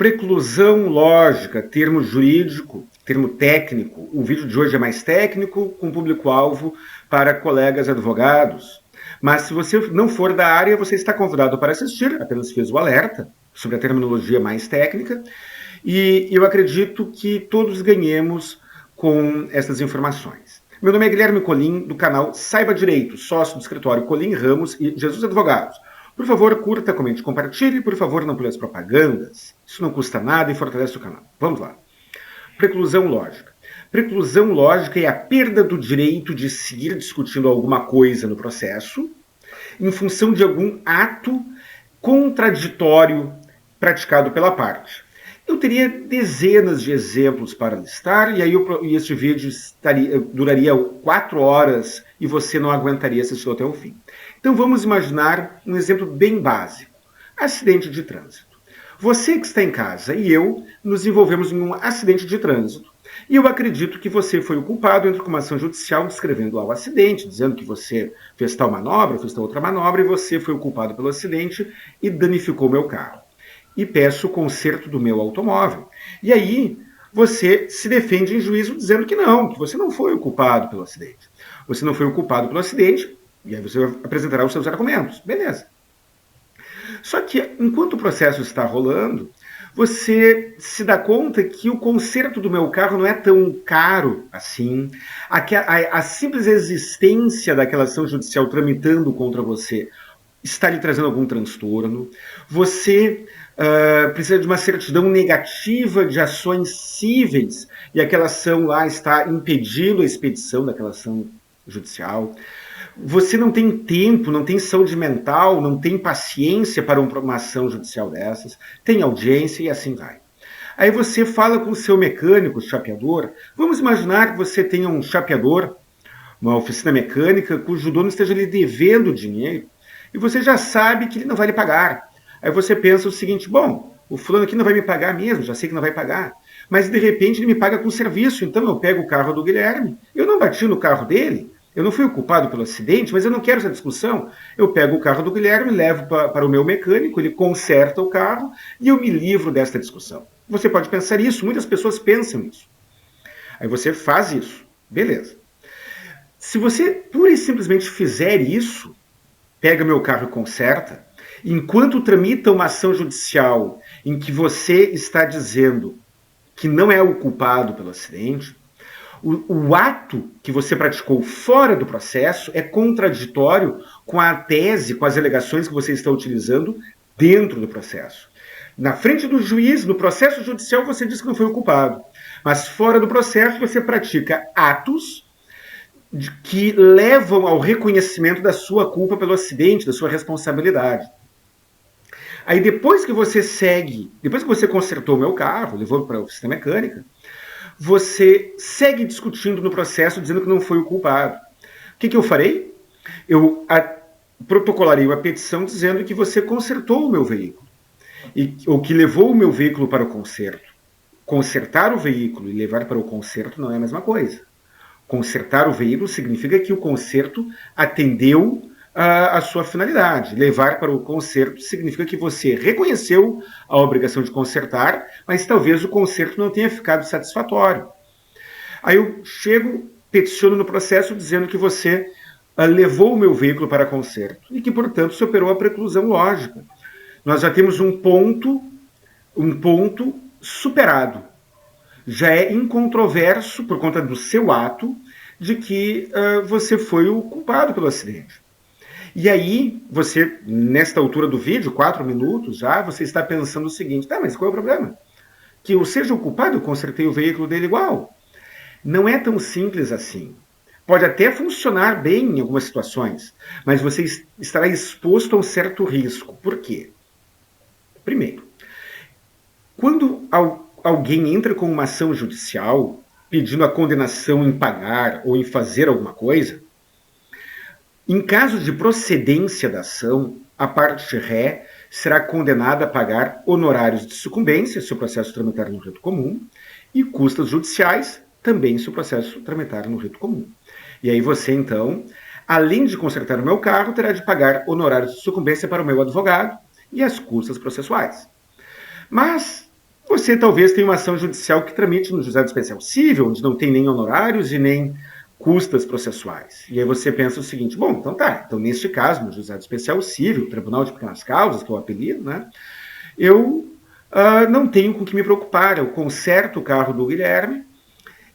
Preclusão lógica, termo jurídico, termo técnico. O vídeo de hoje é mais técnico, com público-alvo para colegas advogados. Mas se você não for da área, você está convidado para assistir, apenas fiz o alerta sobre a terminologia mais técnica. E eu acredito que todos ganhemos com essas informações. Meu nome é Guilherme Colim, do canal Saiba Direito, sócio do escritório Colim Ramos e Jesus Advogados. Por favor, curta, comente, compartilhe. Por favor, não pule as propagandas. Isso não custa nada e fortalece o canal. Vamos lá. Preclusão lógica. Preclusão lógica é a perda do direito de seguir discutindo alguma coisa no processo em função de algum ato contraditório praticado pela parte. Eu teria dezenas de exemplos para listar, e aí este vídeo duraria 4 horas e você não aguentaria assistir até o fim. Então vamos imaginar um exemplo bem básico. Acidente de trânsito. Você que está em casa e eu nos envolvemos em um acidente de trânsito. E eu acredito que você foi o culpado, entre com uma ação judicial descrevendo lá o acidente, dizendo que você fez tal manobra, fez tal outra manobra, e você foi o culpado pelo acidente e danificou meu carro. E peço o conserto do meu automóvel. E aí você se defende em juízo dizendo que você não foi o culpado pelo acidente. Você não foi o culpado pelo acidente, e aí você apresentará os seus argumentos. Beleza. Só que enquanto o processo está rolando, você se dá conta que o conserto do meu carro não é tão caro assim. A simples existência daquela ação judicial tramitando contra você está lhe trazendo algum transtorno. Você precisa de uma certidão negativa de ações cíveis e aquela ação lá está impedindo a expedição daquela ação judicial. Você não tem tempo, não tem saúde mental, não tem paciência para uma ação judicial dessas, tem audiência e assim vai. Aí você fala com o seu mecânico, chapeador. Vamos imaginar que você tenha um chapeador, uma oficina mecânica, cujo dono esteja lhe devendo dinheiro e você já sabe que ele não vai lhe pagar. Aí você pensa o seguinte, bom, o fulano aqui não vai me pagar mesmo, já sei que não vai pagar, mas de repente ele me paga com serviço, então eu pego o carro do Guilherme, eu não bati no carro dele, eu não fui o culpado pelo acidente, mas eu não quero essa discussão. Eu pego o carro do Guilherme, levo para o meu mecânico, ele conserta o carro e eu me livro desta discussão. Você pode pensar isso, muitas pessoas pensam isso. Aí você faz isso, beleza. Se você pura e simplesmente fizer isso, pega meu carro e conserta, enquanto tramita uma ação judicial em que você está dizendo que não é o culpado pelo acidente, o ato que você praticou fora do processo é contraditório com a tese, com as alegações que você está utilizando dentro do processo. Na frente do juiz, no processo judicial, você diz que não foi o culpado. Mas fora do processo, você pratica atos que levam ao reconhecimento da sua culpa pelo acidente, da sua responsabilidade. Aí depois que você consertou o meu carro, levou para a oficina mecânica, você segue discutindo no processo, dizendo que não foi o culpado. O que eu farei? Eu protocolarei uma petição dizendo que você consertou o meu veículo, ou que levou o meu veículo para o conserto. Consertar o veículo e levar para o conserto não é a mesma coisa. Consertar o veículo significa que o conserto atendeu a sua finalidade. Levar para o conserto significa que você reconheceu a obrigação de consertar, mas talvez o conserto não tenha ficado satisfatório. Aí eu peticiono no processo dizendo que você levou o meu veículo para conserto e que, portanto, se operou a preclusão lógica. Nós já temos um ponto superado. Já é incontroverso, por conta do seu ato, de que você foi o culpado pelo acidente. E aí, você, nesta altura do vídeo, 4 minutos já, você está pensando o seguinte, mas qual é o problema? Que eu seja o culpado, eu consertei o veículo dele igual. Não é tão simples assim. Pode até funcionar bem em algumas situações, mas você estará exposto a um certo risco. Por quê? Primeiro, quando alguém entra com uma ação judicial pedindo a condenação em pagar ou em fazer alguma coisa, em caso de procedência da ação, a parte ré será condenada a pagar honorários de sucumbência se o processo tramitar no rito comum e custas judiciais também se o processo tramitar no rito comum. E aí você, então, além de consertar o meu carro, terá de pagar honorários de sucumbência para o meu advogado e as custas processuais. Mas você talvez tenha uma ação judicial que tramite no juizado especial civil, onde não tem nem honorários e nem custas processuais. E aí você pensa o seguinte, bom, então tá, então neste caso, no juizado especial civil, Tribunal de Pequenas Causas, que é o apelido, né, eu não tenho com o que me preocupar, eu conserto o carro do Guilherme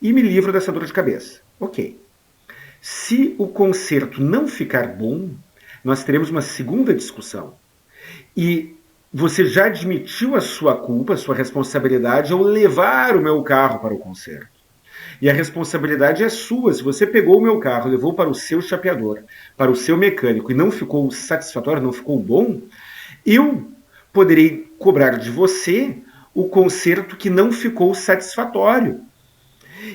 e me livro dessa dor de cabeça. Ok. Se o conserto não ficar bom, nós teremos uma segunda discussão. E você já admitiu a sua culpa, a sua responsabilidade ao levar o meu carro para o conserto. E a responsabilidade é sua. Se você pegou o meu carro, levou para o seu chapeador, para o seu mecânico e não ficou satisfatório, não ficou bom, eu poderei cobrar de você o conserto que não ficou satisfatório.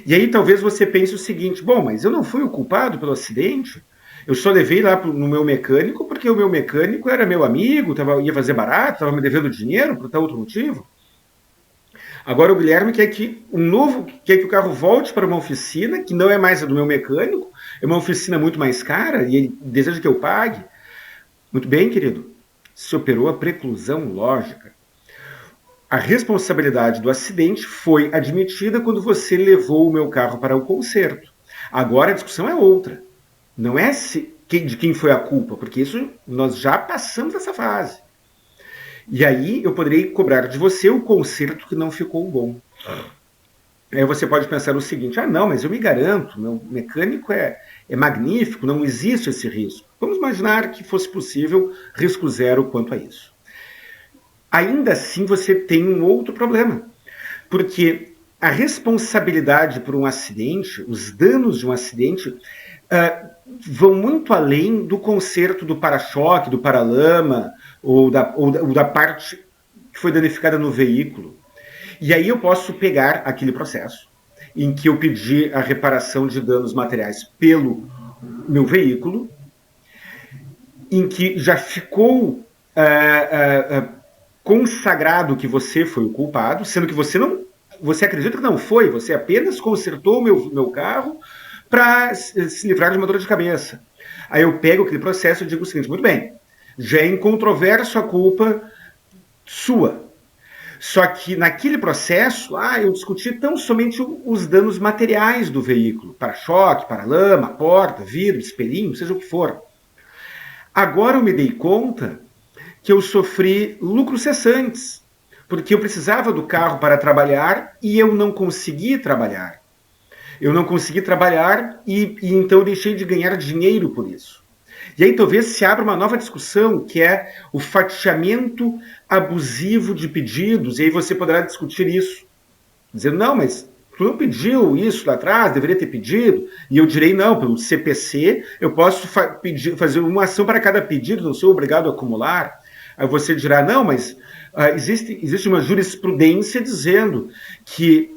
E aí talvez você pense o seguinte, bom, mas eu não fui o culpado pelo acidente? Eu só levei lá no meu mecânico porque o meu mecânico era meu amigo, ia fazer barato, estava me devendo dinheiro por tal outro motivo. Agora o Guilherme quer que o carro volte para uma oficina que não é mais a do meu mecânico, é uma oficina muito mais cara e ele deseja que eu pague. Muito bem, querido. Se operou a preclusão lógica. A responsabilidade do acidente foi admitida quando você levou o meu carro para o conserto. Agora a discussão é outra. Não é de quem foi a culpa, porque isso nós já passamos essa fase. E aí eu poderei cobrar de você o conserto que não ficou bom. Aí você pode pensar o seguinte, não, mas eu me garanto, meu mecânico é magnífico, não existe esse risco. Vamos imaginar que fosse possível risco zero quanto a isso. Ainda assim você tem um outro problema, porque a responsabilidade por um acidente, os danos de um acidente, vão muito além do conserto do para-choque, do para-lama, ou da parte que foi danificada no veículo. E aí eu posso pegar aquele processo em que eu pedi a reparação de danos materiais pelo meu veículo, em que já ficou consagrado que você foi o culpado, sendo que você acredita que não foi, você apenas consertou o meu carro para se livrar de uma dor de cabeça. Aí eu pego aquele processo e digo o seguinte, muito bem, já é incontroverso a culpa sua. Só que naquele processo, eu discuti tão somente os danos materiais do veículo, para-choque, para-lama, porta, vidro, espelhinho, seja o que for. Agora eu me dei conta que eu sofri lucros cessantes, porque eu precisava do carro para trabalhar e eu não consegui trabalhar. Eu não consegui trabalhar e então eu deixei de ganhar dinheiro por isso. E aí talvez se abra uma nova discussão, que é o fatiamento abusivo de pedidos, e aí você poderá discutir isso. Dizendo, não, mas tu não pediu isso lá atrás, deveria ter pedido. E eu direi, não, pelo CPC eu posso fazer uma ação para cada pedido, não sou obrigado a acumular. Aí você dirá, não, mas existe uma jurisprudência dizendo que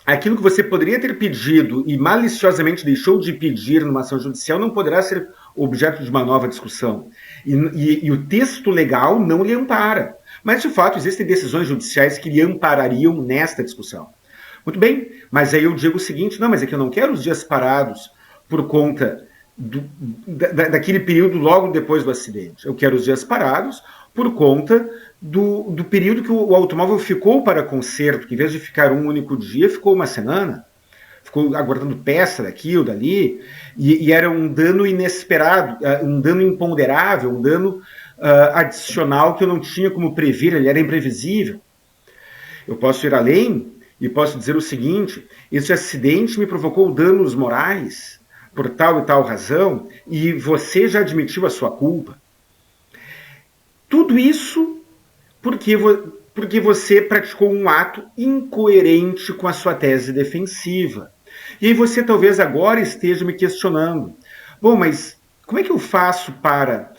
aquilo que você poderia ter pedido e maliciosamente deixou de pedir numa ação judicial não poderá ser objeto de uma nova discussão. E o texto legal não lhe ampara. Mas, de fato, existem decisões judiciais que lhe amparariam nesta discussão. Muito bem, mas aí eu digo o seguinte, não, mas é que eu não quero os dias parados por conta daquele período logo depois do acidente. Eu quero os dias parados por conta do período que o automóvel ficou para conserto, que em vez de ficar um único dia, ficou uma semana. Ficou aguardando peça daqui ou dali, e era um dano inesperado, um dano imponderável, um dano adicional que eu não tinha como prever, ele era imprevisível. Eu posso ir além e posso dizer o seguinte, esse acidente me provocou danos morais por tal e tal razão, e você já admitiu a sua culpa. Tudo isso porque você praticou um ato incoerente com a sua tese defensiva. E aí você talvez agora esteja me questionando, bom, mas como é que eu faço para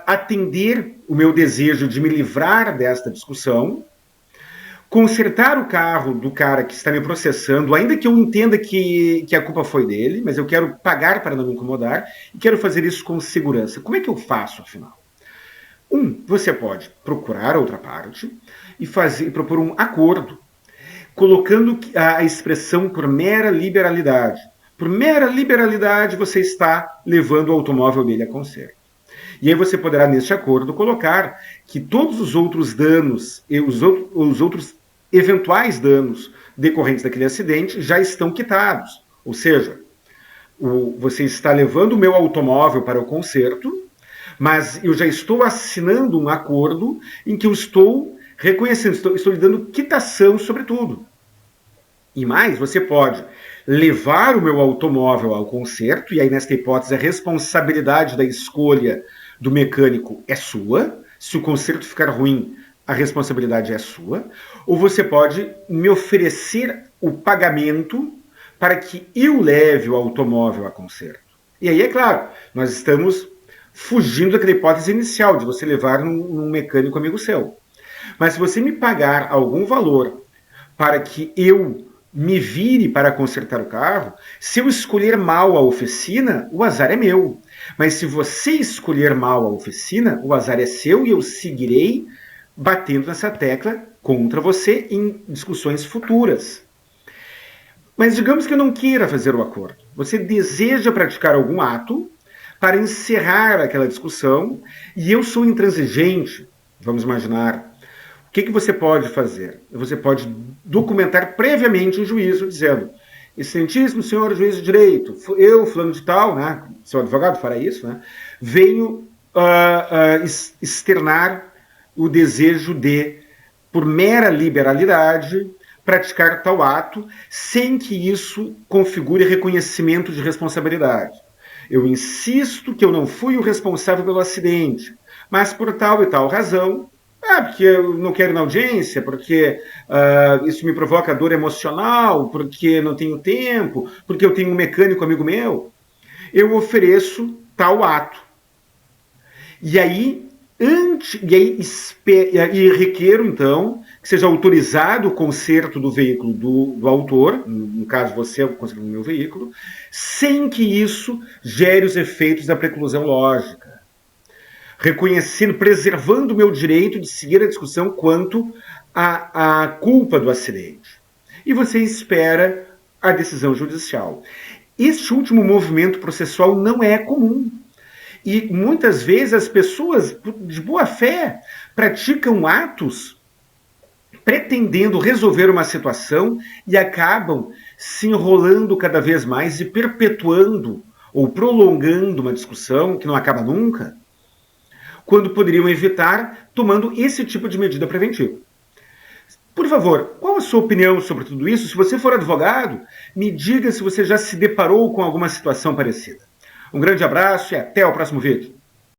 atender o meu desejo de me livrar desta discussão, consertar o carro do cara que está me processando, ainda que eu entenda que a culpa foi dele, mas eu quero pagar para não me incomodar, e quero fazer isso com segurança. Como é que eu faço, afinal? Você pode procurar outra parte e propor um acordo, colocando a expressão por mera liberalidade. Por mera liberalidade, você está levando o automóvel dele a conserto. E aí você poderá, neste acordo, colocar que todos os outros danos e os outros eventuais danos decorrentes daquele acidente já estão quitados. Ou seja, você está levando o meu automóvel para o conserto, mas eu já estou assinando um acordo em que eu estou reconhecendo, estou lhe dando quitação sobre tudo. E mais, você pode levar o meu automóvel ao conserto, e aí nesta hipótese a responsabilidade da escolha do mecânico é sua. Se o conserto ficar ruim, a responsabilidade é sua. Ou você pode me oferecer o pagamento para que eu leve o automóvel a conserto. E aí, é claro, nós estamos fugindo daquela hipótese inicial de você levar num mecânico amigo seu. Mas se você me pagar algum valor para que eu me vire para consertar o carro, se eu escolher mal a oficina, o azar é meu. Mas se você escolher mal a oficina, o azar é seu e eu seguirei batendo nessa tecla contra você em discussões futuras. Mas digamos que eu não queira fazer o acordo. Você deseja praticar algum ato para encerrar aquela discussão e eu sou intransigente, vamos imaginar. O que você pode fazer? Você pode documentar previamente em juízo, dizendo: excelentíssimo senhor juiz de direito, eu, fulano de tal, né, seu advogado fará isso, né, venho externar o desejo de, por mera liberalidade, praticar tal ato, sem que isso configure reconhecimento de responsabilidade. Eu insisto que eu não fui o responsável pelo acidente, mas por tal e tal razão, porque eu não quero ir na audiência, porque isso me provoca dor emocional, porque não tenho tempo, porque eu tenho um mecânico amigo meu, eu ofereço tal ato. E aí, requeiro, então, que seja autorizado o conserto do veículo do autor, no caso você é o conserto do meu veículo, sem que isso gere os efeitos da preclusão lógica. Reconhecendo, preservando o meu direito de seguir a discussão quanto à culpa do acidente. E você espera a decisão judicial. Este último movimento processual não é comum. E muitas vezes as pessoas, de boa fé, praticam atos pretendendo resolver uma situação e acabam se enrolando cada vez mais e perpetuando ou prolongando uma discussão que não acaba nunca, quando poderiam evitar tomando esse tipo de medida preventiva. Por favor, qual a sua opinião sobre tudo isso? Se você for advogado, me diga se você já se deparou com alguma situação parecida. Um grande abraço e até o próximo vídeo.